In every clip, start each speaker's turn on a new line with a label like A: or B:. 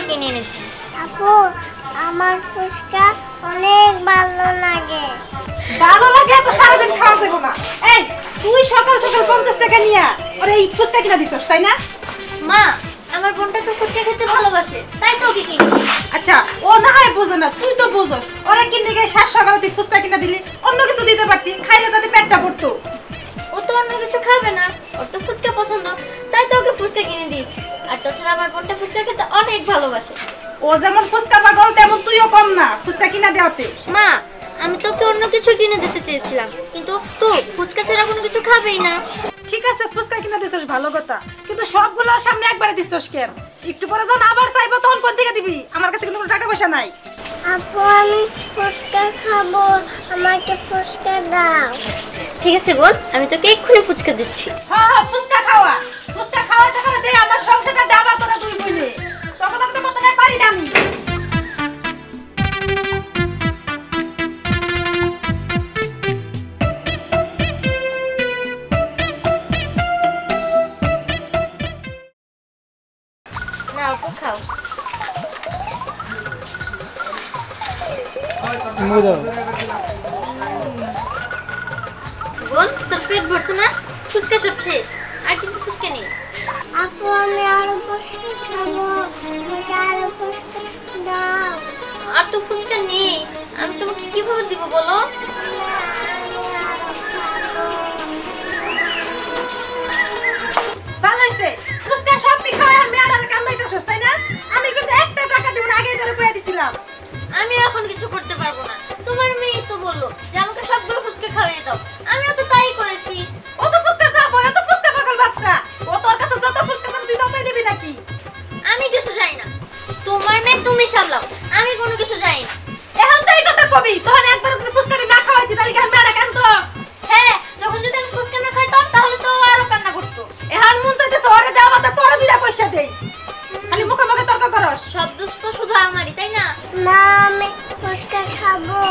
A: কিনে এনেছি।
B: আপু আমার ফুচকা অনেক ভালো লাগে।
C: ভালো লাগে তো সারাদিন খাওয়া যাবে না। এই তুই সকাল সকাল 50 টাকা নিয়া ওরে এই ফুচকা কিনা দিছস তাই না?
A: মা আমার বোনটা তো ফুচকা খেতে ভালোবাসে, তাই তো ওকে কিনে।
C: আচ্ছা ও না হয় বোঝে না, তুই তো বোঝস। ওরে কিনে গিয়ে 7 সকালে তুই ফুচকা কিনা দিলি, অন্য কিছু দিতে পারতি, খাইলে যাতে পেটটা ভরতো।
A: ও তো অন্য কিছু খাবে না, ওর তো ফুচকা পছন্দ, তাই তো ওকে ফুচকা কিনে দিয়েছি। আর তাছাড়া আমার বোনটা ফুচকা খেতে অনেক ভালোবাসে।
C: ও যেমন ফুচকা পাগল তেমন তুইও কম না ফুচকা কিনা দেওয়াতে।
A: মা আমি তোকে অন্য কিছু কিনে দিতে চেয়েছিলাম, কিন্তু ও তো ফুচকা ছাড়া কোনো কিছু খাবেই না।
C: ঠিক আছে ফুচকা কিনা দিছস ভালো কথা, কিন্তু সবগুলোর সামনে একবারে দিছস কেন? একটু পরে যখন আবার চাইবো তখন কোন দিকে দিবি? আমার কাছে কিন্তু কোনো টাকা পয়সা নাই।
B: আপু আমি ফুচকা খাবো, আমাকে ফুচকা দাও।
A: ঠিক আছে বোন, আমি তোকে এক্ষুনি ফুচকা দিচ্ছি।
C: হ্যাঁ হ্যাঁ ফুচকা খাওয়া, ফুচকা খাওয়াতে খাওয়াতে আমার সংসারটা ডাবা তোরা দুই বইলে, তখন আমি তো কথাটা পারি না আমি।
A: না আপু খাও। বোন তোর পেট ভরছে না? ফুচকা সব শেষ, আর কিন্তু ফুচকা নেই।
B: আপু আমি আরো ফুচকা খাবো, আমাকে আরো ফুচকা দাও।
A: আর তো ফুচকা নেই, আমি তোমাকে কিভাবে দিব বলো?
C: ভালো হইছে ফুচকা সব কি খাওয়া আর মেয়াডারে কান্দাইতেছস তাই না? আমি কিন্তু একটা টাকা দিব না, আগেই ধরে কইয়া দিছিলাম।
A: আমি এখন কিছু করতে পারবো না, তোমার মেয়ে তো বললো যে আমাকে সবগুলো ফুচকা খাইয়ে দাও, আমিও তো তাই করেছি।
C: ও তো ফুচকা চাপ, ও তো ফুচকা পাগল বাচ্চা। ও তোর কাছে যত ফুচকা দাম তুই ততই দিবি নাকি?
A: আমি কিছু জানি না, তোমার মেয়ে তুমি সামলাও, আমি কোনো কিছু জানি না।
C: এখন তো এই কথা কবি, তখন একবার যদি ফুচকাটি না খাওয়াইতি তাহলে কি আর মেয়াডা কান্দতো?
A: হ্যাঁ যখন যদি আমি ফুচকা না খাইতাম তাহলে তো ও আরো কান্না করতো।
C: এখন মন চাইতেছে ওরে যাওয়া তো তোর দিলা পয়সা দেই, খালি মুখে মুখে তর্ক করস।
A: সব দোষ তো শুধু আমারই, তাই না?
B: মা আমি ফুচকা খাবো,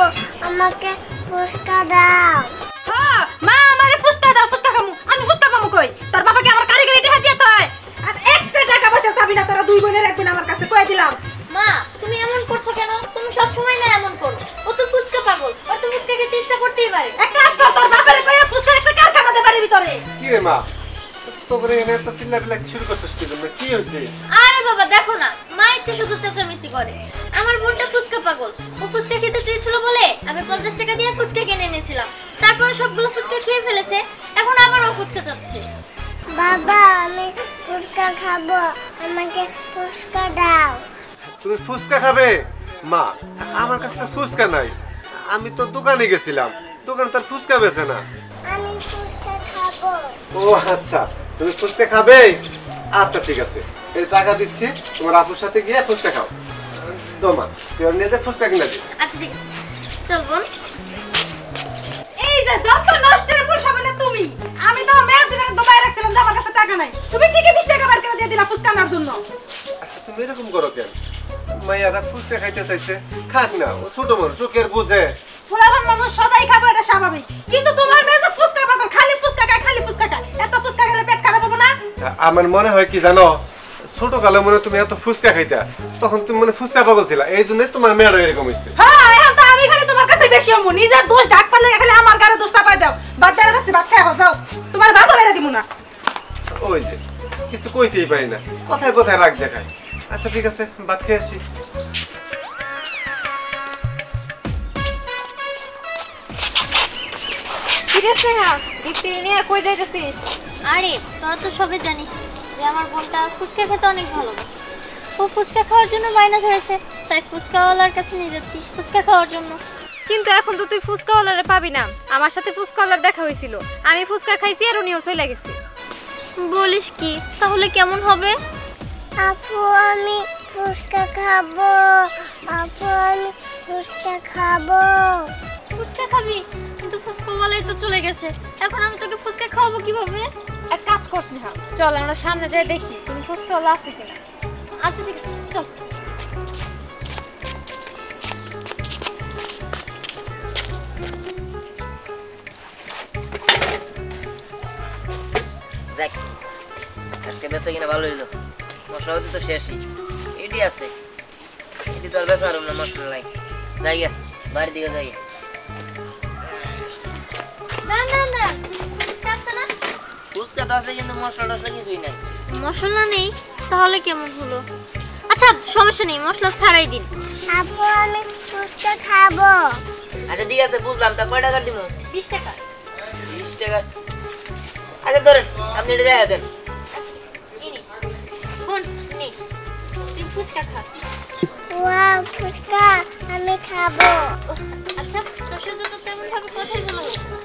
B: আমাকে ফুচকা দাও।
C: হ্যাঁ মা আমারে ফুচকা দাও, ফুচকা খামু। আমি ফুচকা পামু কই? তোর বাবাকে আমার কারিগরি টাকা দিয়ে হয়, আর একটা টাকা পয়সা চাবি না তোরা দুই বোনের একদিন আমার কাছে কয়ে দিলাম।
A: মা তুমি এমন করছো কেন? তুমি সব সময় না এমন করো, ও তো ফুচকা পাগল, ও তো ফুচকা খেতে ইচ্ছা করতেই পারে।
C: এক কাজ কর, তোর বাবারে কইয়া ফুচকা একটা কারখানা দে বাড়ির ভিতরে।
D: কি রে মা, তোরে এনে তো চিল্লাপিল্লা শুরু করছিস কি জন্য? কি হয়েছে?
A: আরে বাবা দেখো না, মা একটু শুধু চেঁচামেচি করে। আমার বোনটা ফুচকা পাগল, ও ফুচকা খেতে চেয়েছিল বলে আমি 50 টাকা দিয়ে ফুচকা কিনে এনেছিলাম, তারপরে সবগুলো ফুচকা খেয়ে ফেলেছে, এখন আবার ও ফুচকা চাচ্ছে।
B: বাবা আমি ফুচকা খাবো, আমাকে ফুচকা দাও।
D: তুমি ফুচকা খাবে? মা আমার কাছে তো ফুচকা নাই, আমি তো দোকানে গেছিলাম, দোকানে তার ফুচকা বেচে না।
B: আমি ফুচকা খাবো।
D: ও আচ্ছা তুমি ফুচকা খাবে? আচ্ছা ঠিক আছে, এই টাকা দিচ্ছি, তোমার আপুর সাথে গিয়ে ফুচকা খাও। দোমা তুই ওর নিয়ে যে ফুচকা কিনা দিই।
A: আচ্ছা ঠিক আছে চল বোন।
C: এই যে যত নষ্টের মূল সবাইলে তুমি। আমি তো মেয়ে দিনে দবাই রাখছিলাম যে আমার কাছে টাকা নাই, তুমি ঠিকই 20 টাকা বার করে দিয়ে দিলা ফুচকা আনার জন্য।
D: আচ্ছা তুমি এরকম করো কেন? মাইয়ারা ফুচকা খাইতে চাইছে, খাক না, ও ছোট মানুষ, ও কে বুঝে?
C: ফুলাফান মানুষ সদাই খাবে, এটা স্বাভাবিক, কিন্তু তোমার মেয়ে যে ফুচকা পাগল, খালি ফুচকা খায়, খালি ফুচকা খায়। এত ফুচকা খেলে পেট খারাপ হবে না?
D: আমার মনে হয় কি জানো, ছোট কালে মনে তুমি এত ফুচকা খাইতা, তখন তুমি মানে ফুচকা পাগল ছিলা, এই জন্য তোমার মেয়েরা এরকম হয়েছে।
C: হ্যাঁ এখন তো আমি খালি তোমার কাছে বেশি হমু, নিজের দোষ ঢাক পারলে খালি আমার গায়ে দোষ চাপাই দাও। বাদ দিয়ে রাখছি, ভাত খাই যাও, তোমার ভাতও বেড়ে দিব না।
D: ওই যে কিছু কইতেই পারি না, কথায় কথায় রাগ দেখায়। আচ্ছা ঠিক আছে, ভাত খেয়ে আসি।
A: ঠিক আছে দীপ্তি নিয়ে কই যাইতেছিস? আরে তোরা তো সবে জানিস যে আমার বোনটা ফুচকা খেতে অনেক ভালোবাসে, ও ফুচকা খাওয়ার জন্য বায়না ধরেছে, তাই ফুচকাওয়ালার কাছে নিয়ে যাচ্ছি ফুচকা খাওয়ার জন্য।
E: কিন্তু এখন তো তুই ফুচকাওয়ালারে পাবি না, আমার সাথে ফুচকাওয়ালার দেখা হয়েছিল, আমি ফুচকা খাইছি আর উনিও চলে গেছে।
A: বলিস কি? তাহলে কেমন হবে?
B: আপু আমি ফুচকা খাবো, আপু আমি ফুচকা খাবো।
A: ফুচকা খাবি? কিন্তু ফুচকাওয়ালাই তো চলে গেছে, এখন আমি তোকে ফুচকা খাওয়াবো কিভাবে?
E: এক কাজ করছ না, চল আমরা সামনে যাই দেখি তুমি ফুচকাওয়ালা আছে কিনা।
A: আচ্ছা ঠিক আছে চল।
F: যাক আজকে বেঁচে কিনা ভালো হইলো, মশলাপাতি তো শেষই, এটি আছে তো আর বেশ পারব না মশলা লাই যাইয়া বাড়ি দিকে যাইয়া
A: দাঁড়ান ফুচকা আছে না?
F: ফুচকা তো আছে কিন্তু মশলা টসলা কিছুই নাই
A: মশলা নেই তাহলে কেমন হলো? আচ্ছা সমস্যা নেই, মশলা ছাড়াই দিন।
B: আপু আমি ফুচকা খাবো।
F: আচ্ছা ঠিক আছে বুঝলাম তা কয় টাকা দিব
A: 20 টাকা।
F: 20 টাকা আচ্ছা ধরেন আপনি এটা দেখা দেন
A: আচ্ছা এই নে বোন নে তুই ফুচকা খা।
B: ওয়াও ফুচকা আমি খাবো।
A: আচ্ছা তোর সাথে তো তেমন ভাবে কথাই বলা হচ্ছে না,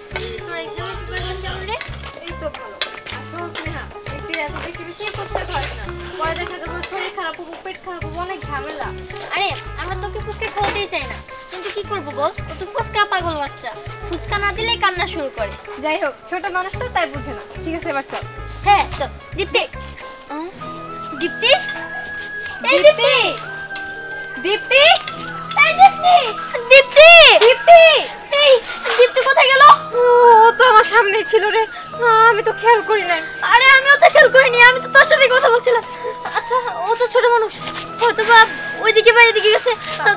A: তোর এক্সামের প্রিপারেশন কেমন রে?
E: এই তো ভালো। আসল স্নেহা একটু এত বেশি ফুচকা খাস না, পরে দেখা যাবে শরীর খারাপ হবো, পেট খারাপ হবো, অনেক ঝামেলা।
A: আরে আমরা তোকে ফুচকা খাওয়াতেই চাই না, কিন্তু কি করবো বল, ও তো ফুচকা পাগল বাচ্চা, ফুচকা না দিলেই কান্না শুরু করে।
E: যাই হোক ছোট মানুষ তো তাই বুঝে না। ঠিক আছে এবার চল।
A: হ্যাঁ চল। দীপ্তি দীপ্তি এই দীপ্তি
E: দীপ্তি
A: এই দীপ্তি দীপ্তি
E: দীপ্তি
A: এই দীপ্তি কোথায় গেল?
E: ও তো আমার সামনেই ছিল রে, আমি তো খেয়াল করি নাই।
A: আরে আমিও তো খেয়াল করিনি, আমি তো তোর সাথে কথা বলছিলাম। আচ্ছা ও তো ছোট মানুষ, হয়তো বা ওইদিকে বা এদিকে গেছে,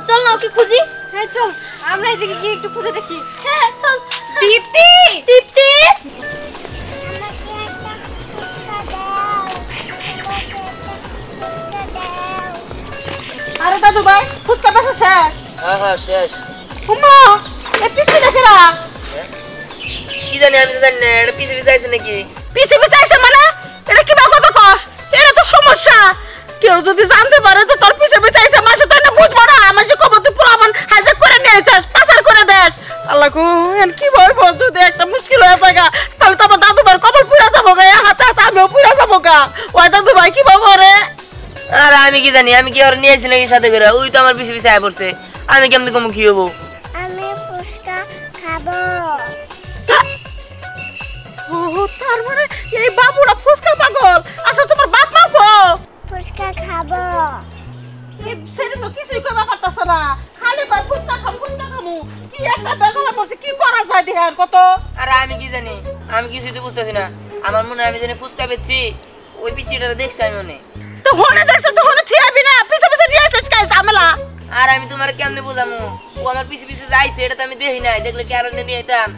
A: চল না ওকে খুঁজি।
E: হ্যাঁ চল আমরা এদিকে গিয়ে একটু খুঁজে দেখি।
A: হ্যাঁ চল।
E: দীপ্তি
A: দীপ্তি
B: আমাকে একটা ফুচকা দাও। ফুচকা দাও।
C: আরে দাদু ভাই ফুচকা বেশি শেষ।
F: হ্যাঁ শেষ
C: উম্মা এ পিছে দেখেরা
F: কি জানি আমি তো জানি না এটা পিছে পিছে আইছে নাকি
C: পিছে আইছে মানে এটা কি কথা কস? এটা তো সমস্যা, কেউ যদি জানতে পারে তো তোর পিছে আইছে মাসে তো না বুঝবো না, মাসে কবে তুই প্রমাণ হাজার করে নিয়ে আইছিস, পাচার করে দেস। আল্লাহ গো এন কি বলবো, যদি একটা মুশকিল হয়ে যায় তাহলে তো আমার দাদু ভাই কবর পুরা যাবো গা, হাতে হাতে আমিও পুরা যাবো গা। ওই দাদু ভাই কি বলবো রে?
F: আর আমি কি জানি, আমি কি আর নিয়ে আসছি নাকি সাথে করে, ওই তো আমার পিছে পিছে আয় পড়ছে, আমি কেমনি কম কি হবো?
B: আমি ফুচকা খাবো।
C: ও তার মানে এই বাবুরা ফুচকা পাগল, আসলে তোমার বাপ মা গো
B: ফুচকা খাবো।
C: সেটা তো কিছুই কইবা পারতাছ না, খালি ভাই ফুচকা খামু কি একটা বেজালা পড়ছে, কি করা যায় দেখেন কত।
F: আর আমি কি জানি, আমি কিছুই তো বুঝতেছি না, আমার মনে হয় আমি জানি ফুচকা পেয়েছি, ওই পিচ্ছিটা দেখছি আমি মনে।
C: তো হনে দেখছ তো হনে থিয়াবি না, পিছে নিয়ে আসছিস কাই ঝামেলা।
F: আর আমি তোমার কেমনে বুঝামু, ও আমার পিছে পিছে যাইছে এটা তো আমি দেখি নাই, দেখলে কি আর নিয়ে যেতাম।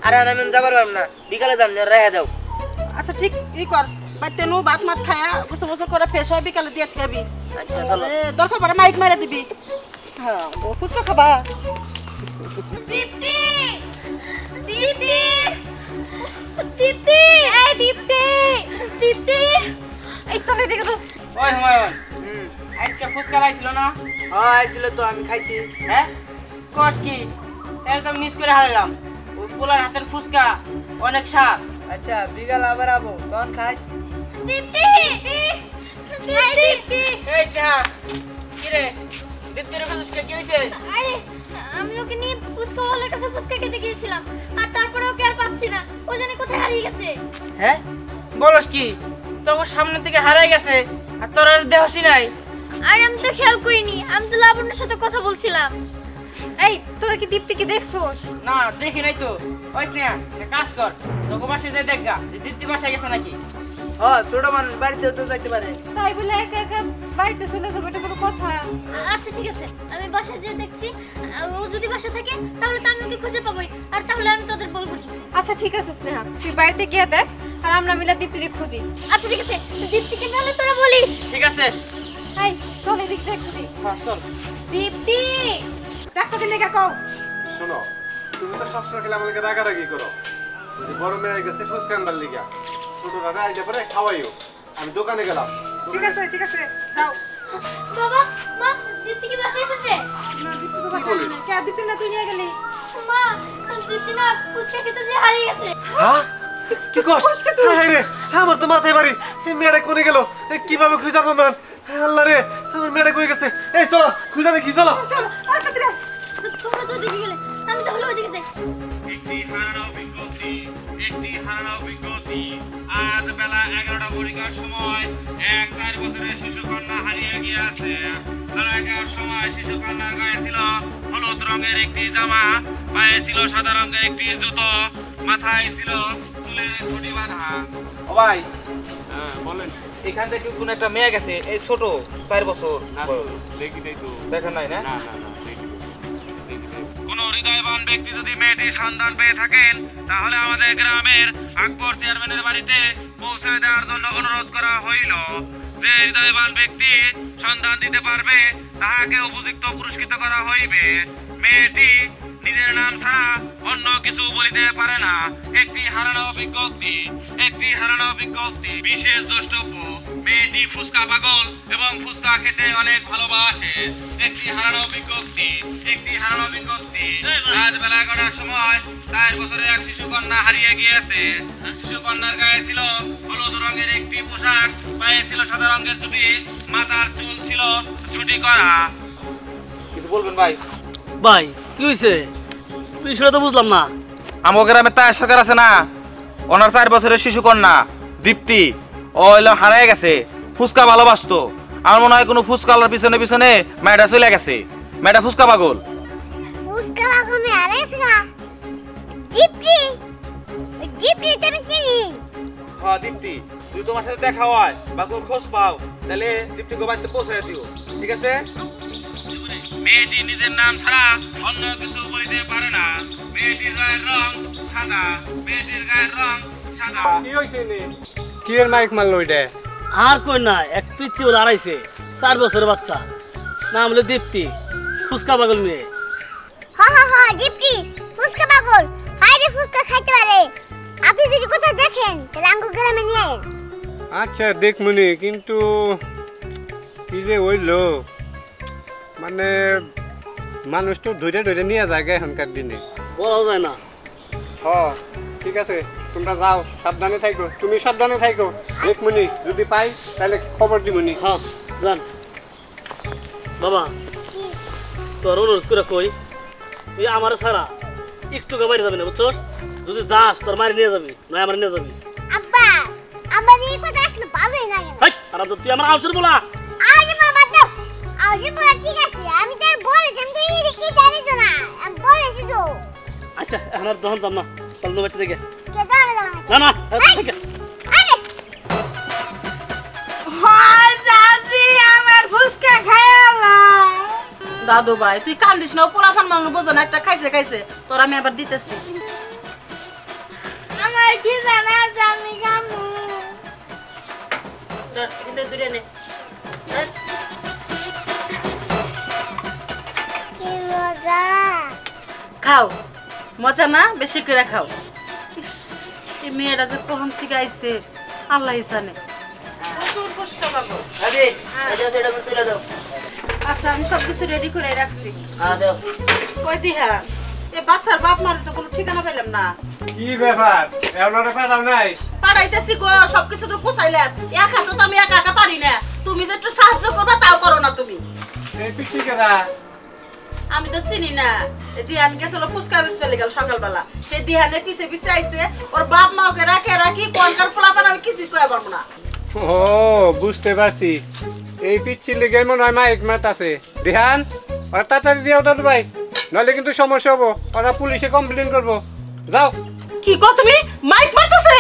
F: আর আমি যাবার পারবো না, বিকালে যাম না, রেখে দাও।
C: আচ্ছা ঠিক ই কর, বাইতে নো ভাত মাত খায়া গোসল করে ফ্রেশ হয়ে বিকালে দিয়ে খাবি।
F: আচ্ছা চলো।
C: দরকার পড়ে মাইক মারা দিবি। হ্যাঁ ও ফুচকা খাবা।
A: দীপ্তি দীপ্তি দীপ্তি এই দীপ্তি দীপ্তি
E: এই চল এদিকে তো।
G: ওই হুমায়ুন আজকে ফুচকা লাইছিল না?
F: হ্যাঁ আইছিল তো, আমি খাইছি।
G: হ্যাঁ কস কি একদম মিস করে হারালাম। ওই পোলার হাতের ফুচকা অনেক স্বাদ। আচ্ছা বিকাল আবার আবো, তখন খাই।
A: দীপ্তি দীপ্তি
G: এই স্নেহা কি রে দীপ্তির ফুচকা কি হয়েছে?
A: আরে আমি ওকে নিয়ে ফুচকাওয়ালার কাছে ফুচকা খেতে গিয়েছিলাম, আর তারপরে ওকে আর পাচ্ছি না, ও জানে কোথায় হারিয়ে গেছে।
G: হ্যাঁ বলস কি, তোর সামনে থেকে হারাই গেছে আর তোর আর দেহসি নাই?
A: আরে আমি তো খেয়াল করিনি, আমি তো লাবণ্যর সাথে কথা বলছিলাম।
E: এই তোরা কি দীপ্তিকে দেখছোস?
G: না দেখি নাই তো। ওই স্নেহা একটা কাজ কর, তোকে বাসায় যাই দেখা যে দীপ্তি বাসায় গেছে নাকি। হ্যাঁ ছোট মানুষ বাড়িতেও তো যাইতে পারে।
E: তাই বলে একা একা বাড়িতে চলে যাবে, এটা কোনো কথা?
A: আচ্ছা ঠিক আছে, আমি বাসায় যেয়ে দেখছি, ও যদি বাসা থাকে তাহলে তো আমি ওকে খুঁজে পাবোই, আর তাহলে আমি তোদের বলবো নি।
E: আচ্ছা ঠিক আছে স্নেহা, তুই বাড়িতে গিয়ে দেখ আর আমরা মিলে দীপ্তিকে খুঁজি।
A: আচ্ছা ঠিক আছে, তুই দীপ্তিকে তাহলে তোরা বলিস।
G: ঠিক আছে
E: এই চল এদিক থেকে খুঁজি।
G: হ্যাঁ চল।
A: দীপ্তি
C: দেখছ কি লেখা কও?
D: শোনো, তুমি তো সবসময় খেলে আমাকে রাগারাগি করো। যদি বড় মেয়ে গেছে ফুচকা আনবার লিগা, ছোটরা না আইতে পারে খাওয়াইও। আমি দোকানে গেলাম।
C: ঠিক আছে যাও।
A: বাবা মা দীপ্তি কি বাসায় এসেছে?
C: না দীপ্তি তো বাসায় নেই। কে দীপ্তি না তুই নিয়ে গেলি?
A: মা দীপ্তি না ফুচকা খেতে যে হারিয়ে গেছে।
D: হ্যাঁ কি কস? হ্যাঁ রে, আমার তো মাথায় বাড়ি। এই মেয়েটা কোনে গেল? কিভাবে খুঁজে পাবো মান? আল্লাহ রে, আমার মেয়েটা কই গেছে? এই চলো খুঁজে দেখি, চলো।
C: চল আর কাটরে।
A: তোমরা তো ওদিকে গেলে, আমি তাহলে ওইদিকে যাই।
H: একটি হারানো বিজ্ঞপ্তি আজ বেলা 11টা ঘটিকার সময় এক 4 বছরের শিশু কন্যা হারিয়ে গিয়েছে। বেলা 11টার সময় শিশু কন্যার গায়ে ছিল হলুদ রঙের একটি জামা, পায়ে ছিল সাদা রঙের একটি জুতো, মাথায় ছিল চুলের ছুটি বাঁধা।
G: ও ভাই
H: হ্যাঁ বলেন।
G: এখান থেকে কোন একটা মেয়ে গেছে, এই ছোট 4 বছর।
H: না তো দেখি নাই তো।
G: দেখেন নাই না?
H: না না না দেখি নাই। কোন হৃদয়বান ব্যক্তি যদি মেয়েটির সন্ধান পেয়ে থাকেন তাহলে আমাদের গ্রামের আকবর চেয়ারম্যানের বাড়িতে পৌঁছে দেওয়ার জন্য অনুরোধ করা হইল। যে হৃদয়বান ব্যক্তি সন্ধান দিতে পারবে তাহাকে উপযুক্ত পুরস্কৃত করা হইবে। মেয়েটি নিজের নাম ছাড়া অন্য কিছু বলিতে পারে না। একটি হারানো বিজ্ঞপ্তি, একটি হারানো বিজ্ঞপ্তি। বিশেষ দ্রষ্টব্য, মেয়েটি ফুচকা পাগল এবং ফুচকা খেতে অনেক ভালোবাসে। একটি হারানো বিজ্ঞপ্তি, একটি হারানো বিজ্ঞপ্তি। রাত বেলা 11টার সময় 4 বছরের এক শিশু কন্যা হারিয়ে গিয়েছে। শিশু কন্যার গায়ে ছিল হলুদ রঙের একটি পোশাক, পায়ে ছিল সাদা রঙের জুটি, মাথার চুল ছিল ছুটি করা।
G: কিছু বলবেন ভাই?
I: ভাই কি হয়েছে বিষয়টা তো বুঝলাম না।
G: আমার গ্রামে তার সরকার আছে না, ওনার 4 বছরের শিশু কন্যা দীপ্তি ও হইলো হারিয়ে গেছে। ফুচকা ভালোবাসতো। আমার মনে হয় কোনো ফুচকালার পিছনে পিছনে মেয়েটা চলে গেছে। মেয়েটা ফুচকা পাগল।
B: ফুচকা পাগল মে আরেছে না দীপ্তি দীপ্তি তুমি চিনি?
G: হ্যাঁ দীপ্তি, যদি তোমার সাথে দেখা হয় বা কোনো খোঁজ পাও তাহলে দীপ্তিকে বাড়িতে পৌঁছে দিও, ঠিক আছে?
H: মেয়েটি নিজের নাম ছাড়া অন্য কিছু বলিতে পারে না। মেয়েটির গায়ের রং সাদা, মেয়েটির গায়ের রং সাদা।
D: কি হইছে নি? কি এর মাইক মারলো ওইটা?
I: আর কই না, এক পিচ্ছি বলে হারাইছে, 4 বছরের বাচ্চা, নাম হলো দীপ্তি, ফুচকা পাগল মেয়ে।
B: দীপ্তি ফুচকা পাগল। হাই রে ফুচকা খাইতে পারে। আপনি যদি কোথাও দেখেন তাহলে আঙ্গু গ্রামে নিয়ে আইন।
D: আচ্ছা দেখমুনি, কিন্তু কি যে হইলো, মানে মানুষ তো ধরে ধরে নিয়ে যায় এখনকার দিনে।
I: বলা যায় না।
D: হ্যাঁ ঠিক আছে, তোমরা যাও, সাবধানে থাকো। তুমি সাবধানে থাকো। দেখমুনি, যদি পাই তাহলে খবর দিমুনি।
I: হ্যাঁ জান। বাবা তোর অনুরোধ করে কই, তুই আমার ছাড়া একটু বাইরে যাবি না, বুঝছস? যদি যাস তোর মারি নিয়ে যাবি, নয় আমার নিয়ে যাবি।
B: আব্বা আমার এই কথা আসলে ভালোই লাগে না।
I: হাই আর তুই আমার আউসের বলা।
B: আরে বাবা দাও। আরে বলা ঠিক আছে, আমি তো বলেছি, আমি তো এই জানি তো না, আমি বলেছি তো।
I: আচ্ছা এখন আর দহন যাম না, তাহলে নো বাচ্চা দেখে
B: কে জানে না?
I: না না
B: আরে
C: দাদু ভাই তুই কান্দিস না, পোলাপান মাংস বোঝো না, একটা খাইছে খাইছে, তোর আমি আবার দিতেছি।
B: আমার কি জানা জানি গামু।
C: দূরে নে।
B: কি মজা।
C: খাও, মজা না, বেশি করে খাও। ইস, এই মেয়েটা যে কখন থেকে আইছে আল্লাহ জানে। প্রচুর ফুচকা পাগল।
F: আরে এটা সেটা তুলে দাও।
C: আচ্ছা আমি সবকিছু রেডি করে রাখছি।
F: হ্যাঁ দাও।
C: কই দিহা এই বাচ্চার বাপ মারে তো কোনো ঠিকানা পেলাম না।
D: কি ব্যাপার? এমনটা পাঠাও নাই?
C: পাড়াইতেছি গো, সবকিছু তো গুছাইলাম, এক হাতে তো আমি একা একা পারি না। তুমি যে একটু সাহায্য করবা তাও করো না তুমি।
D: এই পিচ্ছি কেরা?
C: আমি তো চিনি না। দিহান গেছিল ফুচকা বেচতে গেল সকালবেলা, সেই দিহানের পিছে পিছে আইছে, ওর বাপ মা ওকে রাখে রাখি কোনকার পোলাপান আমি কিছুই কয়ে পারবো না।
D: ও বুঝতে পারছি, এই পিচ্ছির লেগে মনে হয় মাইক মাত আছে। ধ্যান আর তাড়াতাড়ি দিয়ে ওটা ভাই, নাহলে কিন্তু সমস্যা হবো, ওরা পুলিশে কমপ্লেন করবো। যাও।
C: কি কো তুমি? মাইক মারতেছে?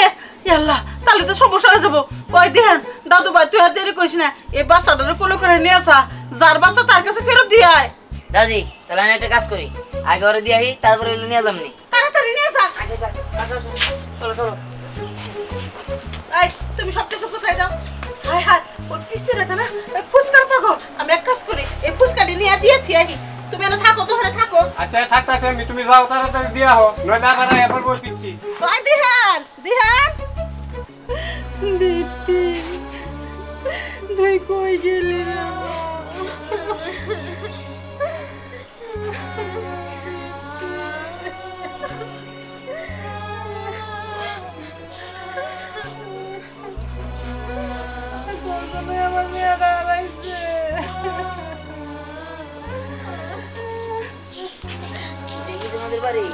C: আল্লাহ, তাহলে তো সমস্যা হয়ে যাবো। ওই দিহান দাদু ভাই তুই আর দেরি করিস না, এই বাচ্চাটারে কোলে করে নিয়ে আসা, যার বাচ্চা তার কাছে ফেরত দিয়ে আয়।
F: দাদি তাহলে আমি একটা কাজ করি, আগে ওরে দিয়ে আহি, তারপরে নিয়ে যাবনি।
C: তাড়াতাড়ি নিয়ে আসা।
F: চলো চলো।
C: এই তুমি সব কিছু গুছাই দাও। হায় হায়, ওর পিছে রেখে না ফুচকার পাগল। আমি এক কাজ করি, এই ফুচকাটি নিয়ে দিয়ে থিয়াহি, তুমি এনে থাকো, তো ওখানে থাকো।
D: আচ্ছা থাকতেছে, তুমি যাও, তাড়াতাড়ি দিয়া হো, নইলে আবার এবার বল পিচ্ছি।
C: ওই দিহান দিহান দিদি তুই কই গেলি? আমার মেয়েটা হারাইছে।
F: দেখি তোমাদের বাড়ি।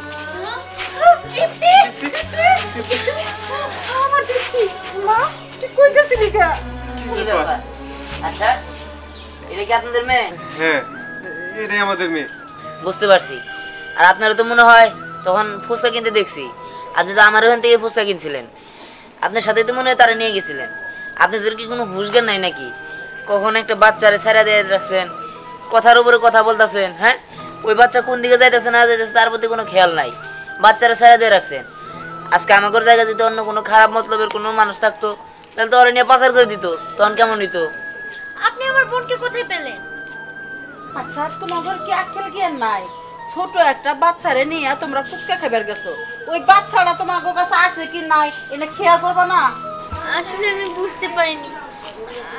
C: আমার দিদি মা তুই কই গেছিলি কা?
F: কি ব্যাপার? আচ্ছা এটা কি আপনাদের মেয়ে?
D: হ্যাঁ এটাই আমাদের মেয়ে।
F: বুঝতে পারছি। আর আপনারা তো মনে হয় তখন ফুচকা কিনতে দেখছি, আপনি তো আমার ওখান থেকে ফুচকা কিনছিলেন, আপনার সাথে তো মনে হয় তারা নিয়ে গেছিলেন। আপনাদের কি কোনো হুঁশ জ্ঞান নাই নাকি? কখন একটা বাচ্চারে ছেড়ে দিয়ে রাখছেন, কথার উপরে কথা বলতেছেন। হ্যাঁ, ওই বাচ্চা কোন দিকে যাইতেছে না যাইতেছে তার প্রতি কোনো খেয়াল নাই, বাচ্চারা ছেড়ে দিয়ে রাখছেন। আজকে আমাদের জায়গায় যদি অন্য কোনো খারাপ মতলবের কোনো মানুষ থাকতো তাহলে তো ওরা নিয়ে পাচার করে দিত, তখন কেমন হইতো?
A: আপনি আমার বোনকে কোথায় পেলেন?
C: আচ্ছা তোমাদের কি আক্কেল জ্ঞান নাই? ছোট একটা বাচ্চারে নিয়ে তোমরা ফুচকা খাবার গেছো, ওই বাচ্চাটা তোমার কাছে আছে কি নাই এটা খেয়াল করবো না?
A: আসলে আমি বুঝতে পারিনি,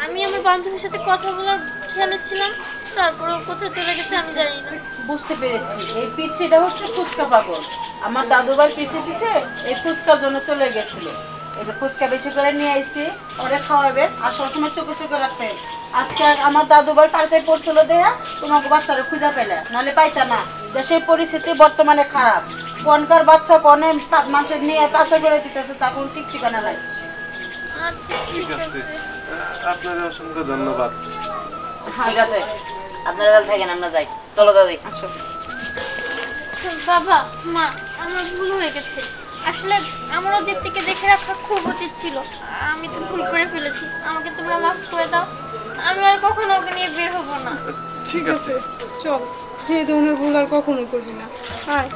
A: আমি আমার বান্ধবীর সাথে কথা বলার খেয়ালে ছিলাম, তারপর ও কোথায় চলে গেছে আমি জানি না।
C: বুঝতে পেরেছি, এই পিচ্ছিটা হচ্ছে ফুচকা পাগল। আমার দাদুবার পিছে পিছে এই ফুচকার জন্য চলে গেছিল। এই যে ফুচকা বেশি করে নিয়ে আইছি, ওরে খাওয়াবে আর সবসময় চোখে চোখে রাখতে। আজকে আমার দাদুবার পাল্টে পড়ছিল দেয়া তোমাকে বাচ্চারা খুঁজে পেলে, নাহলে পাইতা না। দেশের পরিস্থিতি বর্তমানে খারাপ, কোনকার বাচ্চা কনে মানুষের নিয়ে পাশে করে দিতেছে তা কোন ঠিক ঠিকানা নাই।
A: আচ্ছা ঠিক আছে।
H: আপনার অসংখ্য ধন্যবাদ।
F: ঠিক আছে, আপনারা তাহলে থাকেন, আমরা যাই। চলো দাদি।
A: বাবা মা, আমার ভুল হয়ে গেছে। আসলে আমারও দীপ্তিকে দেখে রাখা খুব উচিত ছিল, আমি তো ভুল করে ফেলেছি, আমাকে তোমরা মাফ করে দাও। আমি আর কখনো ওকে নিয়ে বের হবো না।
H: ঠিক আছে।
C: চল, এই ধরনের ভুল আর কখনো করবি না। আয়।